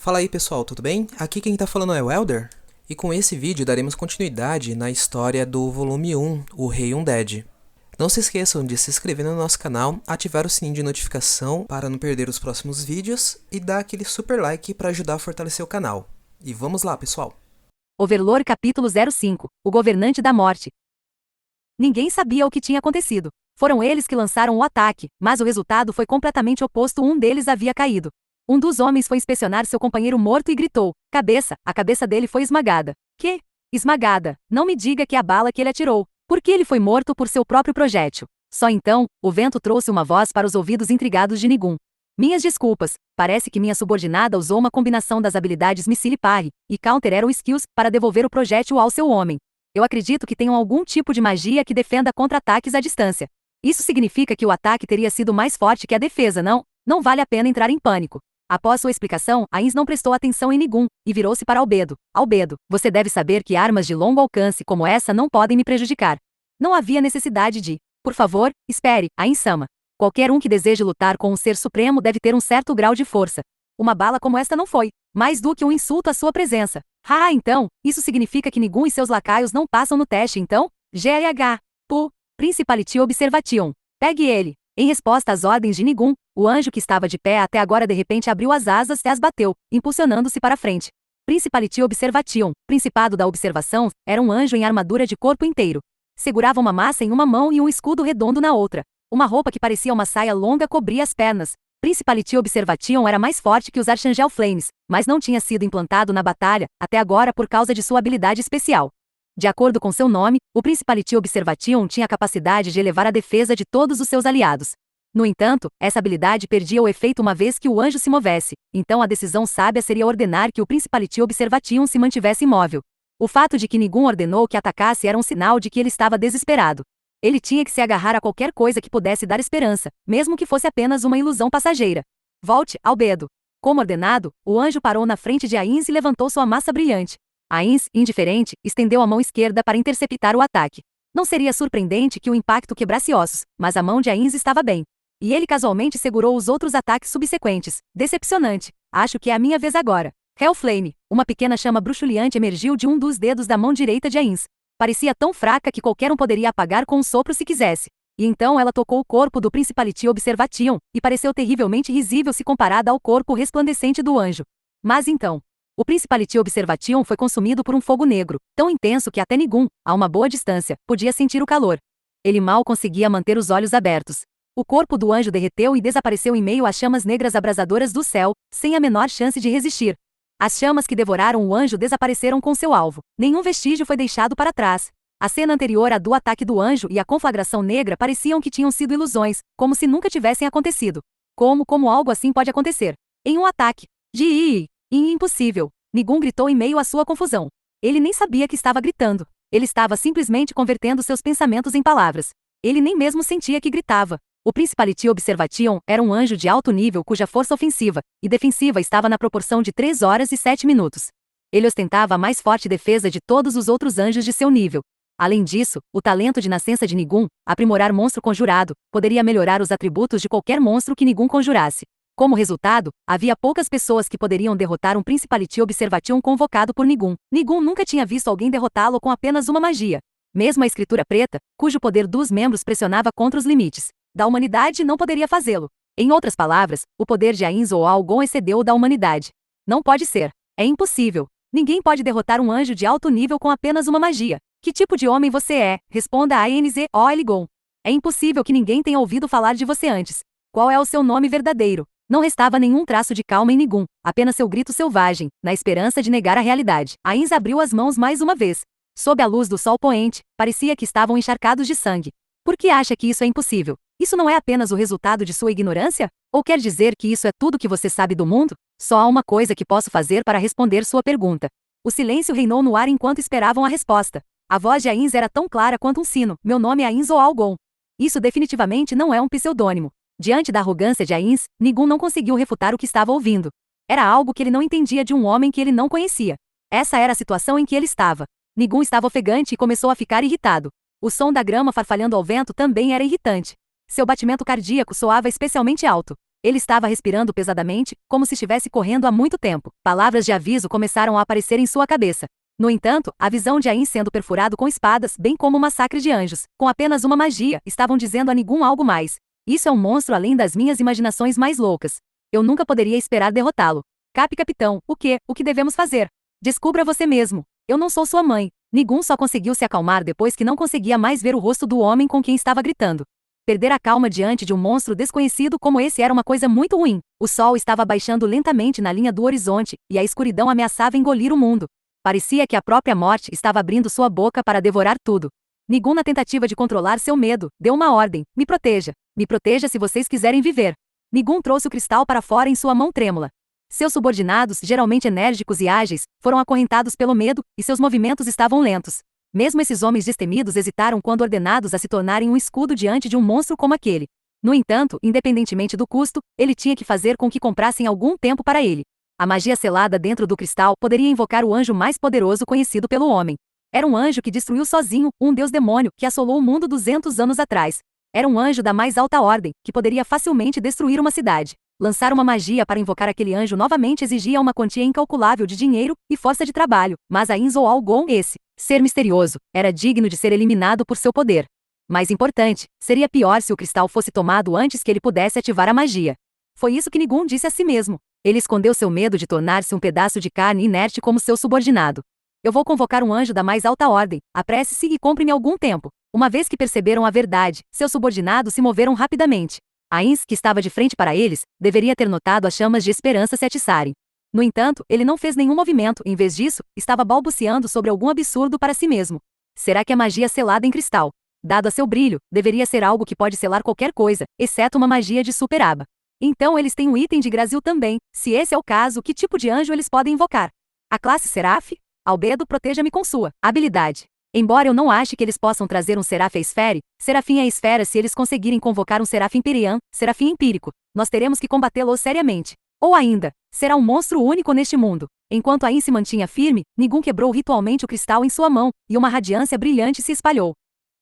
Fala aí pessoal, tudo bem? Aqui quem tá falando é o Elder, e com esse vídeo daremos continuidade na história do volume 1, O Rei Undead. Não se esqueçam de se inscrever no nosso canal, ativar o sininho de notificação para não perder os próximos vídeos e dar aquele super like para ajudar a fortalecer o canal. E vamos lá pessoal! Overlord capítulo 05, O Governante da Morte. Ninguém sabia o que tinha acontecido. Foram eles que lançaram o ataque, mas o resultado foi completamente oposto. Um deles havia caído. Um dos homens foi inspecionar seu companheiro morto e gritou: "Cabeça!" A cabeça dele foi esmagada. Que? Esmagada? Não me diga que a bala que ele atirou. Porque ele foi morto por seu próprio projétil. Só então, o vento trouxe uma voz para os ouvidos intrigados de Nigun. Minhas desculpas, parece que minha subordinada usou uma combinação das habilidades Missile Parry e Counter Arrow Skills para devolver o projétil ao seu homem. Eu acredito que tenham algum tipo de magia que defenda contra ataques à distância. Isso significa que o ataque teria sido mais forte que a defesa, não? Não vale a pena entrar em pânico. Após sua explicação, Ainz não prestou atenção em Nigun e virou-se para Albedo. Albedo, você deve saber que armas de longo alcance como essa não podem me prejudicar. Não havia necessidade de... Por favor, espere, Ainz-sama. Qualquer um que deseje lutar com um ser supremo deve ter um certo grau de força. Uma bala como esta não foi mais do que um insulto à sua presença. Então, isso significa que Nigun e seus lacaios não passam no teste então? GLH. Pu. Principality Observation. Pegue ele. Em resposta às ordens de Nigun, o anjo que estava de pé até agora de repente abriu as asas e as bateu, impulsionando-se para frente. Principality Observation, Principado da Observação, era um anjo em armadura de corpo inteiro. Segurava uma massa em uma mão e um escudo redondo na outra. Uma roupa que parecia uma saia longa cobria as pernas. Principality Observation era mais forte que os Archangel Flames, mas não tinha sido implantado na batalha, até agora por causa de sua habilidade especial. De acordo com seu nome, o Principality Observation tinha a capacidade de elevar a defesa de todos os seus aliados. No entanto, essa habilidade perdia o efeito uma vez que o anjo se movesse, então a decisão sábia seria ordenar que o Principality Observation se mantivesse imóvel. O fato de que Nigun ordenou que atacasse era um sinal de que ele estava desesperado. Ele tinha que se agarrar a qualquer coisa que pudesse dar esperança, mesmo que fosse apenas uma ilusão passageira. Volte, Albedo. Como ordenado, o anjo parou na frente de Ainz e levantou sua massa brilhante. Ainz, indiferente, estendeu a mão esquerda para interceptar o ataque. Não seria surpreendente que o impacto quebrasse ossos, mas a mão de Ainz estava bem. E ele casualmente segurou os outros ataques subsequentes. Decepcionante. Acho que é a minha vez agora. Hellflame. Uma pequena chama bruxuleante emergiu de um dos dedos da mão direita de Ainz. Parecia tão fraca que qualquer um poderia apagar com um sopro se quisesse. E então ela tocou o corpo do Principality Observation, e pareceu terrivelmente risível se comparada ao corpo resplandecente do anjo. Mas então, o Principality Observation foi consumido por um fogo negro, tão intenso que até Nigun, a uma boa distância, podia sentir o calor. Ele mal conseguia manter os olhos abertos. O corpo do anjo derreteu e desapareceu em meio às chamas negras abrasadoras do céu, sem a menor chance de resistir. As chamas que devoraram o anjo desapareceram com seu alvo. Nenhum vestígio foi deixado para trás. A cena anterior à do ataque do anjo e a conflagração negra pareciam que tinham sido ilusões, como se nunca tivessem acontecido. Como algo assim pode acontecer? Em um ataque. Impossível. Nigun gritou em meio à sua confusão. Ele nem sabia que estava gritando. Ele estava simplesmente convertendo seus pensamentos em palavras. Ele nem mesmo sentia que gritava. O Principality Observation era um anjo de alto nível cuja força ofensiva e defensiva estava na proporção de 3 horas e 7 minutos. Ele ostentava a mais forte defesa de todos os outros anjos de seu nível. Além disso, o talento de nascença de Nigun, aprimorar monstro conjurado, poderia melhorar os atributos de qualquer monstro que Nigun conjurasse. Como resultado, havia poucas pessoas que poderiam derrotar um Principality Observation convocado por Nigun. Nigun nunca tinha visto alguém derrotá-lo com apenas uma magia. Mesmo a escritura preta, cujo poder dos membros pressionava contra os limites da humanidade, não poderia fazê-lo. Em outras palavras, o poder de Ainz ou Algon excedeu o da humanidade. Não pode ser. É impossível. Ninguém pode derrotar um anjo de alto nível com apenas uma magia. Que tipo de homem você é? Responda a Ainz-o-Elgon. É impossível que ninguém tenha ouvido falar de você antes. Qual é o seu nome verdadeiro? Não restava nenhum traço de calma em Nigun, apenas seu grito selvagem, na esperança de negar a realidade. Ainz abriu as mãos mais uma vez. Sob a luz do sol poente, parecia que estavam encharcados de sangue. Por que acha que isso é impossível? Isso não é apenas o resultado de sua ignorância? Ou quer dizer que isso é tudo que você sabe do mundo? Só há uma coisa que posso fazer para responder sua pergunta. O silêncio reinou no ar enquanto esperavam a resposta. A voz de Ainz era tão clara quanto um sino. Meu nome é Ainz-o-Algon. Isso definitivamente não é um pseudônimo. Diante da arrogância de Ainz, Nigun não conseguiu refutar o que estava ouvindo. Era algo que ele não entendia de um homem que ele não conhecia. Essa era a situação em que ele estava. Nigun estava ofegante e começou a ficar irritado. O som da grama farfalhando ao vento também era irritante. Seu batimento cardíaco soava especialmente alto. Ele estava respirando pesadamente, como se estivesse correndo há muito tempo. Palavras de aviso começaram a aparecer em sua cabeça. No entanto, a visão de Ain sendo perfurado com espadas, bem como o massacre de anjos, com apenas uma magia, estavam dizendo a Nigun algo mais. Isso é um monstro além das minhas imaginações mais loucas. Eu nunca poderia esperar derrotá-lo. Capitão, o que devemos fazer? Descubra você mesmo. Eu não sou sua mãe. Nigun só conseguiu se acalmar depois que não conseguia mais ver o rosto do homem com quem estava gritando. Perder a calma diante de um monstro desconhecido como esse era uma coisa muito ruim. O sol estava baixando lentamente na linha do horizonte, e a escuridão ameaçava engolir o mundo. Parecia que a própria morte estava abrindo sua boca para devorar tudo. Nigun, na tentativa de controlar seu medo, deu uma ordem: me proteja. Me proteja se vocês quiserem viver. Nigun trouxe o cristal para fora em sua mão trêmula. Seus subordinados, geralmente enérgicos e ágeis, foram acorrentados pelo medo, e seus movimentos estavam lentos. Mesmo esses homens destemidos hesitaram quando ordenados a se tornarem um escudo diante de um monstro como aquele. No entanto, independentemente do custo, ele tinha que fazer com que comprassem algum tempo para ele. A magia selada dentro do cristal poderia invocar o anjo mais poderoso conhecido pelo homem. Era um anjo que destruiu sozinho um deus demônio que assolou o mundo 200 anos atrás. Era um anjo da mais alta ordem, que poderia facilmente destruir uma cidade. Lançar uma magia para invocar aquele anjo novamente exigia uma quantia incalculável de dinheiro e força de trabalho, mas a Inzoal-Gon, esse ser misterioso, era digno de ser eliminado por seu poder. Mais importante, seria pior se o cristal fosse tomado antes que ele pudesse ativar a magia. Foi isso que Nigun disse a si mesmo. Ele escondeu seu medo de tornar-se um pedaço de carne inerte como seu subordinado. Eu vou convocar um anjo da mais alta ordem, apresse-se e compre-me algum tempo. Uma vez que perceberam a verdade, seus subordinados se moveram rapidamente. Ains, que estava de frente para eles, deveria ter notado as chamas de esperança se atiçarem. No entanto, ele não fez nenhum movimento, em vez disso, estava balbuciando sobre algum absurdo para si mesmo. Será que a magia selada em cristal, dado a seu brilho, deveria ser algo que pode selar qualquer coisa, exceto uma magia de superaba? Então eles têm um item de Grazil também. Se esse é o caso, que tipo de anjo eles podem invocar? A classe Seraph? Albedo, proteja-me com sua habilidade. Embora eu não ache que eles possam trazer um Seraph à esfere, Serafim à esfera se eles conseguirem convocar um Serafim Perian, Serafim empírico, nós teremos que combatê-lo seriamente. Ou ainda, será um monstro único neste mundo. Enquanto Ain se mantinha firme, Nigun quebrou ritualmente o cristal em sua mão, e uma radiância brilhante se espalhou.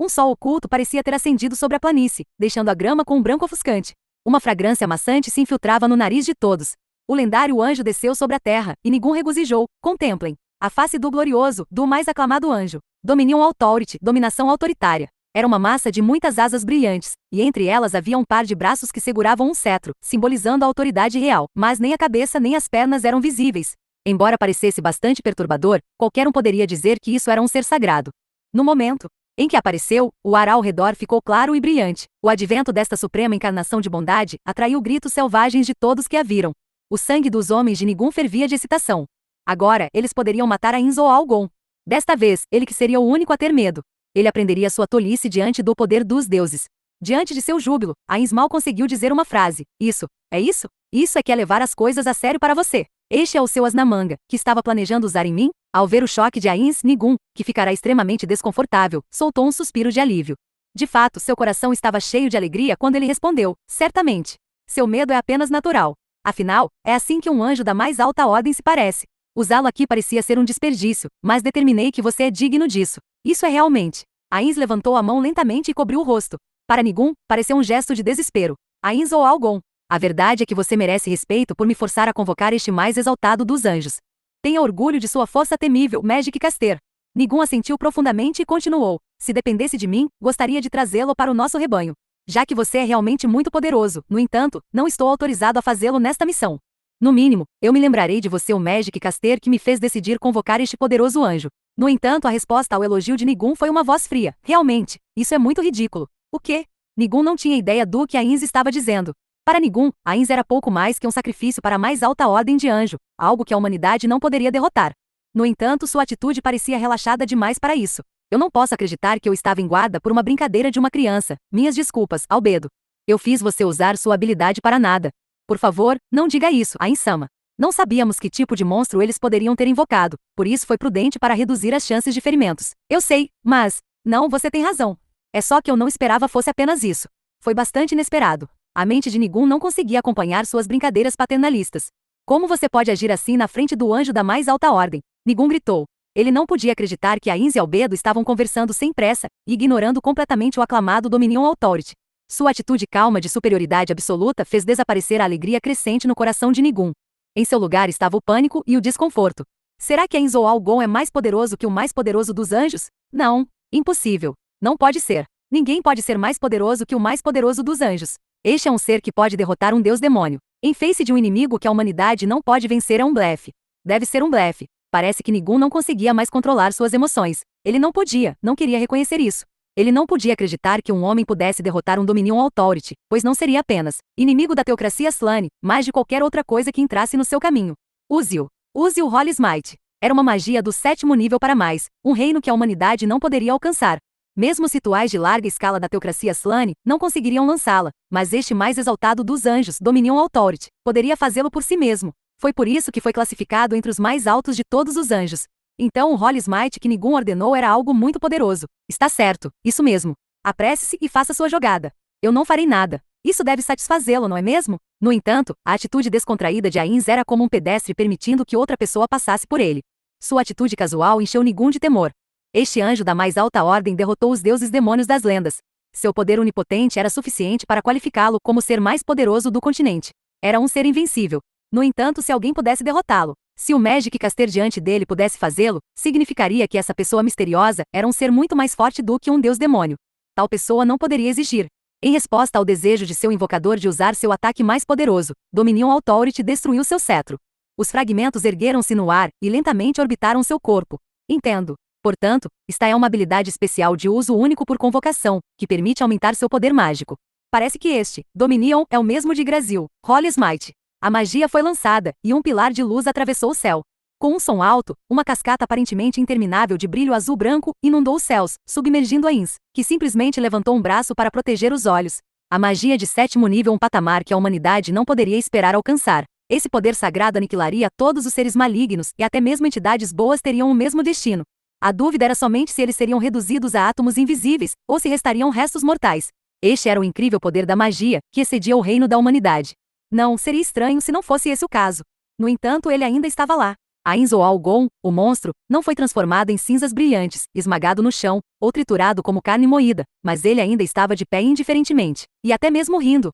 Um sol oculto parecia ter acendido sobre a planície, deixando a grama com um branco ofuscante. Uma fragrância maçante se infiltrava no nariz de todos. O lendário anjo desceu sobre a terra, e Nigun regozijou. Contemplem a face do glorioso, do mais aclamado anjo. Dominion Authority, dominação autoritária. Era uma massa de muitas asas brilhantes, e entre elas havia um par de braços que seguravam um cetro, simbolizando a autoridade real, mas nem a cabeça nem as pernas eram visíveis. Embora parecesse bastante perturbador, qualquer um poderia dizer que isso era um ser sagrado. No momento em que apareceu, o ar ao redor ficou claro e brilhante. O advento desta suprema encarnação de bondade atraiu gritos selvagens de todos que a viram. O sangue dos homens de Nigun fervia de excitação. Agora, eles poderiam matar a Inzoal-Gon. Desta vez, ele que seria o único a ter medo. Ele aprenderia sua tolice diante do poder dos deuses. Diante de seu júbilo, Ains mal conseguiu dizer uma frase. Isso, é isso? Isso é que é levar as coisas a sério para você. Este é o seu as na manga, que estava planejando usar em mim? Ao ver o choque de Ains, Nigun, que ficará extremamente desconfortável, soltou um suspiro de alívio. De fato, seu coração estava cheio de alegria quando ele respondeu: certamente. Seu medo é apenas natural. Afinal, é assim que um anjo da mais alta ordem se parece. Usá-lo aqui parecia ser um desperdício, mas determinei que você é digno disso. Isso é realmente. Ains levantou a mão lentamente e cobriu o rosto. Para Nigun, pareceu um gesto de desespero. Ains ou Algon. A verdade é que você merece respeito por me forçar a convocar este mais exaltado dos anjos. Tenha orgulho de sua força temível, Magic Caster. Nigun assentiu profundamente e continuou. Se dependesse de mim, gostaria de trazê-lo para o nosso rebanho. Já que você é realmente muito poderoso, no entanto, não estou autorizado a fazê-lo nesta missão. No mínimo, eu me lembrarei de você, o Magic Caster que me fez decidir convocar este poderoso anjo. No entanto, a resposta ao elogio de Nigun foi uma voz fria. Realmente, isso é muito ridículo. O quê? Nigun não tinha ideia do que Ains estava dizendo. Para Nigun, Ains era pouco mais que um sacrifício para a mais alta ordem de anjo, algo que a humanidade não poderia derrotar. No entanto, sua atitude parecia relaxada demais para isso. Eu não posso acreditar que eu estava em guarda por uma brincadeira de uma criança. Minhas desculpas, Albedo. Eu fiz você usar sua habilidade para nada. Por favor, não diga isso, Ain-sama. Não sabíamos que tipo de monstro eles poderiam ter invocado, por isso foi prudente para reduzir as chances de ferimentos. Eu sei, mas... Não, você tem razão. É só que eu não esperava fosse apenas isso. Foi bastante inesperado. A mente de Nigun não conseguia acompanhar suas brincadeiras paternalistas. Como você pode agir assim na frente do anjo da mais alta ordem? Nigun gritou. Ele não podia acreditar que Ains e Albedo estavam conversando sem pressa e ignorando completamente o aclamado Dominion Authority. Sua atitude calma de superioridade absoluta fez desaparecer a alegria crescente no coração de Nigun. Em seu lugar estava o pânico e o desconforto. Será que Ainzo Algon é mais poderoso que o mais poderoso dos anjos? Não, impossível. Não pode ser. Ninguém pode ser mais poderoso que o mais poderoso dos anjos. Este é um ser que pode derrotar um deus demônio. Em face de um inimigo que a humanidade não pode vencer é um blefe. Deve ser um blefe. Parece que Nigun não conseguia mais controlar suas emoções. Ele não podia, não queria reconhecer isso. Ele não podia acreditar que um homem pudesse derrotar um Dominion Authority, pois não seria apenas inimigo da teocracia Slane, mas de qualquer outra coisa que entrasse no seu caminho. Use-o. Use o Holy Smite. Era uma magia do 7º nível para mais, um reino que a humanidade não poderia alcançar. Mesmo os rituais de larga escala da teocracia Slane não conseguiriam lançá-la, mas este mais exaltado dos anjos, Dominion Authority, poderia fazê-lo por si mesmo. Foi por isso que foi classificado entre os mais altos de todos os anjos. Então o Holy Smite que Nigun ordenou era algo muito poderoso. Está certo, isso mesmo. Apresse-se e faça sua jogada. Eu não farei nada. Isso deve satisfazê-lo, não é mesmo? No entanto, a atitude descontraída de Ainz era como um pedestre permitindo que outra pessoa passasse por ele. Sua atitude casual encheu Nigun de temor. Este anjo da mais alta ordem derrotou os deuses demônios das lendas. Seu poder onipotente era suficiente para qualificá-lo como o ser mais poderoso do continente. Era um ser invencível. No entanto, se alguém pudesse derrotá-lo, se o Magic Caster diante dele pudesse fazê-lo, significaria que essa pessoa misteriosa era um ser muito mais forte do que um deus demônio. Tal pessoa não poderia exigir. Em resposta ao desejo de seu invocador de usar seu ataque mais poderoso, Dominion Authority destruiu seu cetro. Os fragmentos ergueram-se no ar e lentamente orbitaram seu corpo. Entendo. Portanto, esta é uma habilidade especial de uso único por convocação, que permite aumentar seu poder mágico. Parece que este, Dominion, é o mesmo de Grazil, Holy Smite. A magia foi lançada, e um pilar de luz atravessou o céu. Com um som alto, uma cascata aparentemente interminável de brilho azul-branco inundou os céus, submergindo Ainz, que simplesmente levantou um braço para proteger os olhos. A magia de 7º nível, um patamar que a humanidade não poderia esperar alcançar. Esse poder sagrado aniquilaria todos os seres malignos e até mesmo entidades boas teriam o mesmo destino. A dúvida era somente se eles seriam reduzidos a átomos invisíveis, ou se restariam restos mortais. Este era o incrível poder da magia, que excedia o reino da humanidade. Não, seria estranho se não fosse esse o caso. No entanto, ele ainda estava lá. Ainz Algon, o monstro, não foi transformado em cinzas brilhantes, esmagado no chão, ou triturado como carne moída, mas ele ainda estava de pé indiferentemente, e até mesmo rindo,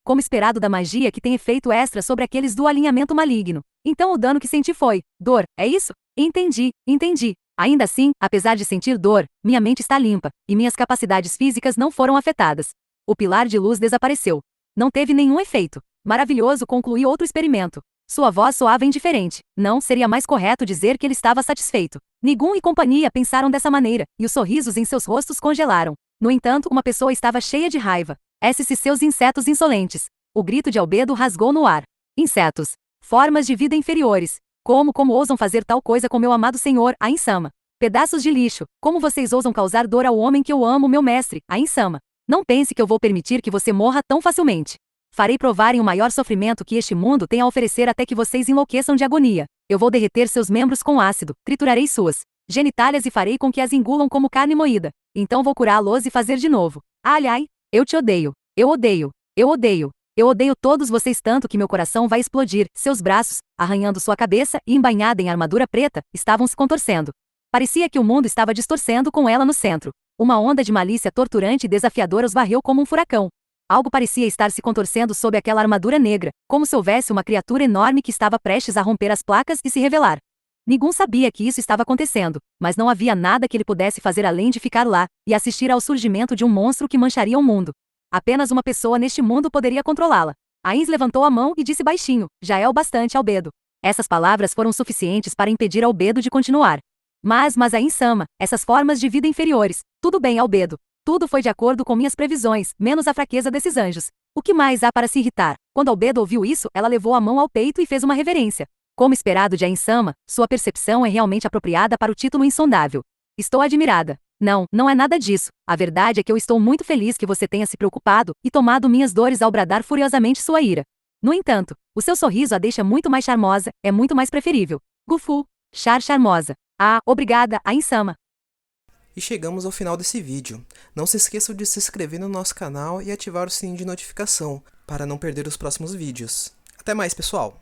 como esperado da magia que tem efeito extra sobre aqueles do alinhamento maligno. Então o dano que senti foi dor, é isso? Entendi. Ainda assim, apesar de sentir dor, minha mente está limpa, e minhas capacidades físicas não foram afetadas. O pilar de luz desapareceu. Não teve nenhum efeito. Maravilhoso, concluí outro experimento. Sua voz soava indiferente. Não, seria mais correto dizer que ele estava satisfeito. Nigun e companhia pensaram dessa maneira, e os sorrisos em seus rostos congelaram. No entanto, uma pessoa estava cheia de raiva. Esses seus insetos insolentes. O grito de Albedo rasgou no ar. Insetos. Formas de vida inferiores. Como ousam fazer tal coisa com meu amado senhor, Ainz-sama? Pedaços de lixo. Como vocês ousam causar dor ao homem que eu amo, meu mestre, Ainz-sama? Não pense que eu vou permitir que você morra tão facilmente. Farei provarem o maior sofrimento que este mundo tem a oferecer até que vocês enlouqueçam de agonia. Eu vou derreter seus membros com ácido, triturarei suas genitálias e farei com que as engulam como carne moída. Então vou curá-los e fazer de novo. Ai, eu te odeio. Eu odeio todos vocês tanto que meu coração vai explodir. Seus braços, arranhando sua cabeça e embainhada em armadura preta, estavam se contorcendo. Parecia que o mundo estava distorcendo com ela no centro. Uma onda de malícia torturante e desafiadora os varreu como um furacão. Algo parecia estar se contorcendo sob aquela armadura negra, como se houvesse uma criatura enorme que estava prestes a romper as placas e se revelar. Nigun sabia que isso estava acontecendo, mas não havia nada que ele pudesse fazer além de ficar lá e assistir ao surgimento de um monstro que mancharia o mundo. Apenas uma pessoa neste mundo poderia controlá-la. Ainz levantou a mão e disse baixinho: já é o bastante, Albedo. Essas palavras foram suficientes para impedir Albedo de continuar. Mas Ainz-sama, essas formas de vida inferiores. Tudo bem, Albedo. Tudo foi de acordo com minhas previsões, menos a fraqueza desses anjos. O que mais há para se irritar? Quando Albedo ouviu isso, ela levou a mão ao peito e fez uma reverência. Como esperado de Ainz-sama, sua percepção é realmente apropriada para o título insondável. Estou admirada. Não é nada disso. A verdade é que eu estou muito feliz que você tenha se preocupado e tomado minhas dores ao bradar furiosamente sua ira. No entanto, o seu sorriso a deixa muito mais charmosa, é muito mais preferível. Gufu, charmosa. Ah, obrigada, Ainz-sama. E chegamos ao final desse vídeo. Não se esqueçam de se inscrever no nosso canal e ativar o sininho de notificação, para não perder os próximos vídeos. Até mais, pessoal!